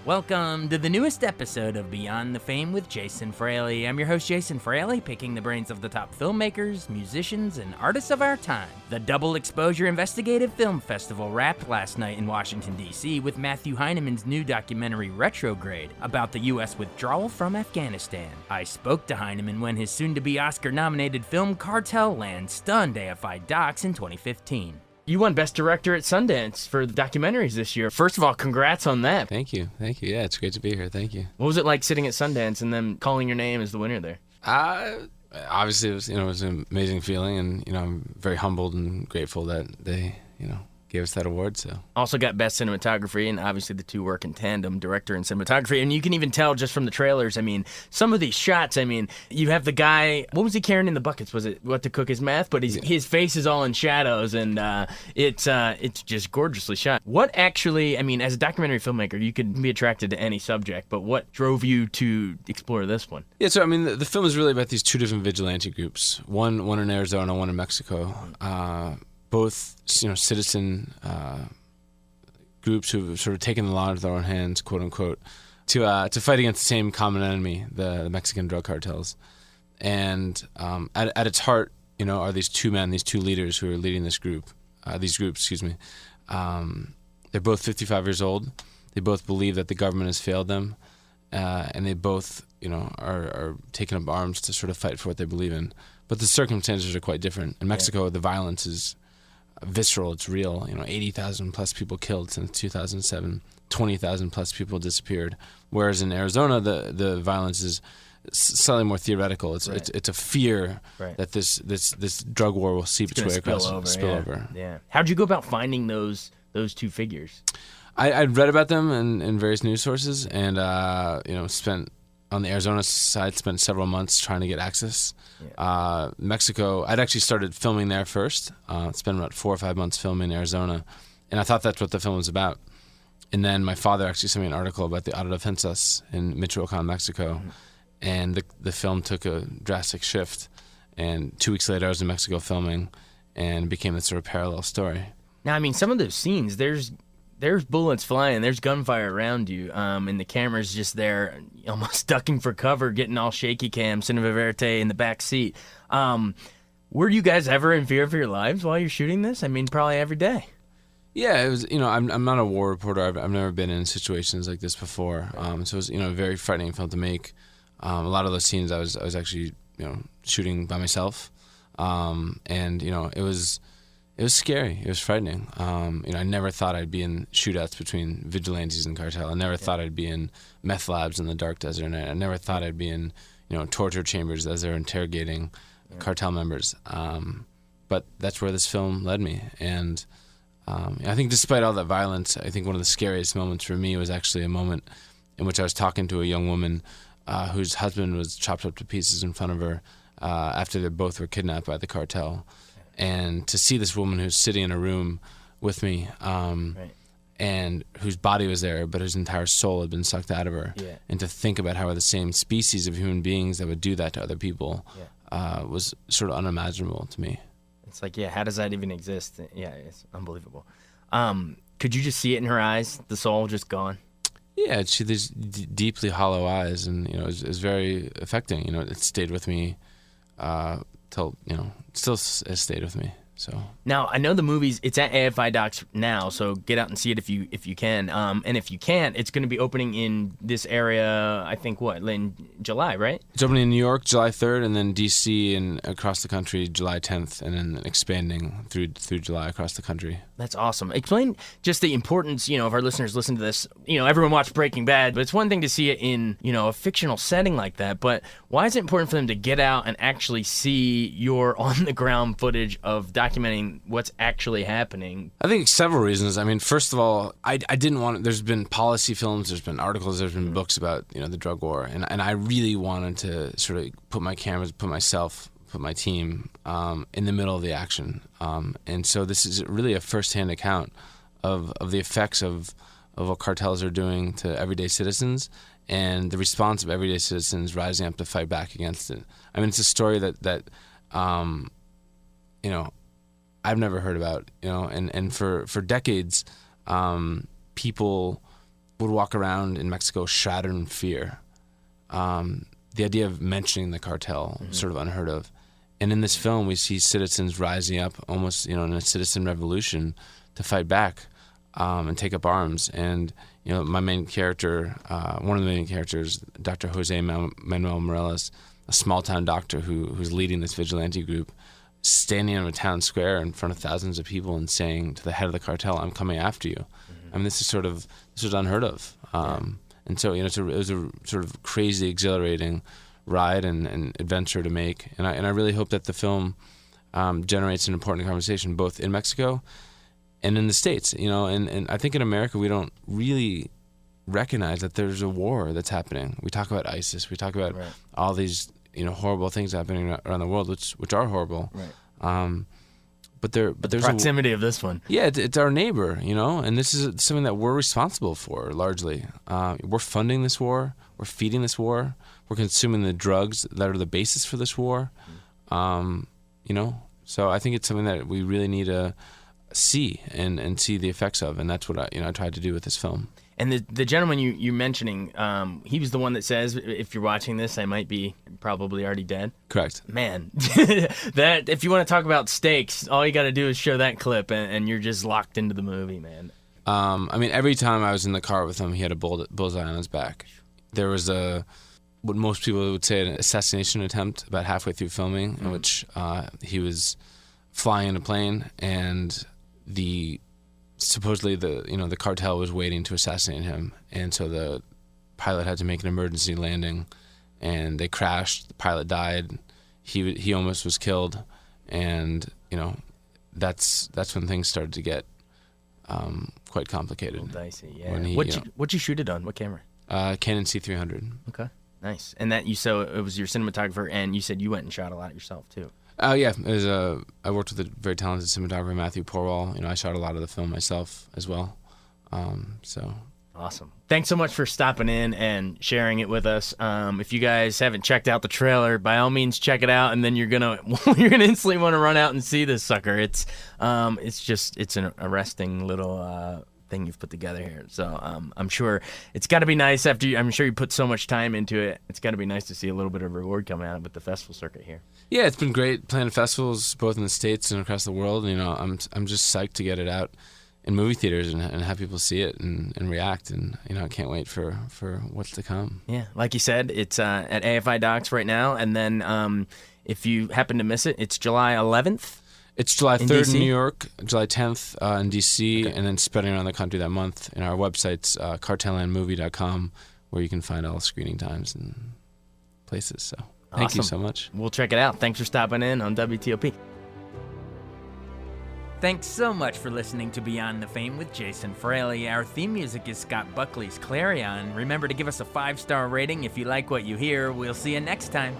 Welcome to the newest episode of Beyond the Fame with Jason Fraley. I'm your host, Jason Fraley, picking the brains of the top filmmakers, musicians, and artists of our time. The Double Exposure Investigative Film Festival wrapped last night in Washington, D.C. with Matthew Heineman's new documentary Retrograde about the U.S. withdrawal from Afghanistan. I spoke to Heineman when his soon-to-be Oscar-nominated film Cartel Land stunned AFI docs in 2015. You won Best Director at Sundance for the documentaries this year. First of all, congrats on that. Thank you. Yeah, it's great to be here. Thank you. What was it like sitting at Sundance and then calling your name as the winner there? Obviously, it was an amazing feeling, and I'm very humbled and grateful that they gave us that award. So also got Best Cinematography, and obviously the two work in tandem, director and cinematography. And you can even tell just from the trailers. I mean, some of these shots. I mean, you have the guy. What was he carrying in the buckets? Was it what to cook his meth? But his face is all in shadows, and it's just gorgeously shot. What actually? I mean, as a documentary filmmaker, you could be attracted to any subject, but what drove you to explore this one? Yeah, so I mean, the film is really about these two different vigilante groups. One in Arizona, one in Mexico. Both, citizen groups who've sort of taken the law into their own hands, quote unquote, to fight against the same common enemy, the Mexican drug cartels. And at its heart, are these two men, these two leaders who are leading these groups. They're both 55 years old. They both believe that the government has failed them, and they both, are taking up arms to sort of fight for what they believe in. But the circumstances are quite different. In Mexico, the violence is visceral, it's real. 80,000 plus people killed since 2007, 20,000 plus people disappeared. Whereas in Arizona, the violence is slightly more theoretical. It's a fear that this drug war will seep its way across, spill over. Yeah. How'd you go about finding those two figures? I'd read about them in various news sources, and spent on the Arizona side, spent several months trying to get access. Yeah. Mexico, I'd actually started filming there first. Spent about 4 or 5 months filming in Arizona, and I thought that's what the film was about. And then my father actually sent me an article about the autodefensas in Michoacan, Mexico, and the film took a drastic shift. And 2 weeks later, I was in Mexico filming, and it became this sort of parallel story. Now, I mean, some of those scenes, there's bullets flying, there's gunfire around you, and the camera's just there, almost ducking for cover, getting all shaky cam, cinema verite in the back seat. Were you guys ever in fear for your lives while you're shooting this? I mean, probably every day. Yeah, it was. I'm not a war reporter. I've never been in situations like this before. So it was, a very frightening film to make. A lot of those scenes, I was actually, shooting by myself, and it was. It was scary. It was frightening. I never thought I'd be in shootouts between vigilantes and cartel. I never thought I'd be in meth labs in the dark desert. And I never thought I'd be in, torture chambers as they're interrogating cartel members. But that's where this film led me. And I think despite all that violence, I think one of the scariest moments for me was actually a moment in which I was talking to a young woman whose husband was chopped up to pieces in front of her after they both were kidnapped by the cartel. And to see this woman who's sitting in a room with me, and whose body was there, but whose entire soul had been sucked out of her, and to think about how we're the same species of human beings that would do that to other people, was sort of unimaginable to me. It's like, how does that even exist? Yeah, it's unbelievable. Could you just see it in her eyes, the soul just gone? Yeah, she had these deeply hollow eyes, and it was very affecting. It stayed with me. Till still has stayed with me. So now I know the movie's it's at AFI Docs now, so get out and see it if you can. And if you can't, it's going to be opening in this area. I think in July, right? It's opening in New York July 3rd, and then DC and across the country July 10th, and then expanding through July across the country. That's awesome. Explain just the importance. If our listeners listen to this, everyone watched Breaking Bad, but it's one thing to see it in a fictional setting like that. But why is it important for them to get out and actually see your on the ground footage of documenting what's actually happening? I think several reasons. I mean, first of all, I didn't want. There's been policy films, there's been articles, there's been books about the drug war, and I really wanted to sort of put my cameras, put my team in the middle of the action, and so this is really a first-hand account of the effects of what cartels are doing to everyday citizens, and the response of everyday citizens rising up to fight back against it. I mean, it's a story that I've never heard about, and for decades, people would walk around in Mexico shrouded in fear. The idea of mentioning the cartel was sort of unheard of. And in this film, we see citizens rising up almost, in a citizen revolution to fight back and take up arms. And, my main character, one of the main characters, Dr. Jose Manuel Morales, a small-town doctor who's leading this vigilante group, standing on a town square in front of thousands of people and saying to the head of the cartel, "I'm coming after you." I mean, this was unheard of. And so, it was a sort of crazy, exhilarating ride and adventure to make. And I really hope that the film generates an important conversation both in Mexico and in the States. And I think in America we don't really recognize that there's a war that's happening. We talk about ISIS, we talk about all these horrible things happening around the world, which are horrible. Right. But there's proximity of this one. Yeah, it's our neighbor, and this is something that we're responsible for largely. We're funding this war, we're feeding this war, we're consuming the drugs that are the basis for this war. So I think it's something that we really need to see and see the effects of, and that's what I tried to do with this film. And the gentleman you mentioning, he was the one that says, if you're watching this, I might be probably already dead. Correct. Man, that if you want to talk about stakes, all you got to do is show that clip, and you're just locked into the movie, man. Every time I was in the car with him, he had a bullseye on his back. There was what most people would say an assassination attempt about halfway through filming, in which he was flying in a plane, and supposedly the cartel was waiting to assassinate him, and so the pilot had to make an emergency landing, and they crashed. The pilot died. He almost was killed, and that's when things started to get quite complicated. A little dicey, yeah. What'd you shoot it on? What camera? Canon C300. Okay, nice. And it was your cinematographer, and you said you went and shot a lot yourself too. Yeah, I worked with a very talented cinematographer, Matthew Porwall. I shot a lot of the film myself as well. So awesome! Thanks so much for stopping in and sharing it with us. If you guys haven't checked out the trailer, by all means check it out, and then you're gonna instantly want to run out and see this sucker. It's an arresting little thing you've put together here. So I'm sure it's got to be nice I'm sure you put so much time into it. It's got to be nice to see a little bit of reward come out with the festival circuit here. Yeah, it's been great playing festivals both in the States and across the world. I'm just psyched to get it out in movie theaters and have people see it and react. And I can't wait for what's to come. Yeah, like you said, it's at AFI Docs right now, and then if you happen to miss it, it's July 11th. It's July 3rd in New York, July 10th in D.C., and then spreading around the country that month. And our website's cartellandmovie.com, where you can find all screening times and places. So thank you so much. We'll check it out. Thanks for stopping in on WTOP. Thanks so much for listening to Beyond the Fame with Jason Fraley. Our theme music is Scott Buckley's Clarion. Remember to give us a 5-star rating if you like what you hear. We'll see you next time.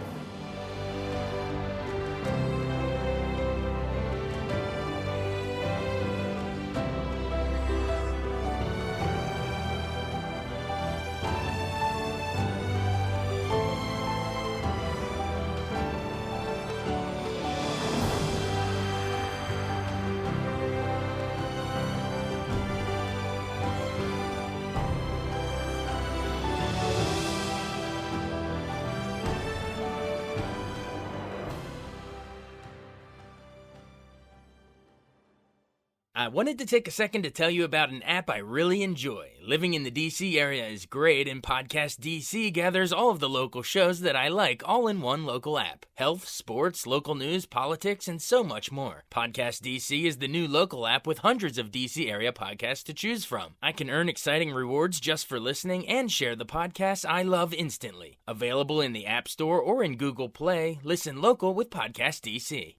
I wanted to take a second to tell you about an app I really enjoy. Living in the DC area is great, and Podcast DC gathers all of the local shows that I like all in one local app. Health, sports, local news, politics, and so much more. Podcast DC is the new local app with hundreds of DC area podcasts to choose from. I can earn exciting rewards just for listening and share the podcasts I love instantly. Available in the App Store or in Google Play, listen local with Podcast DC.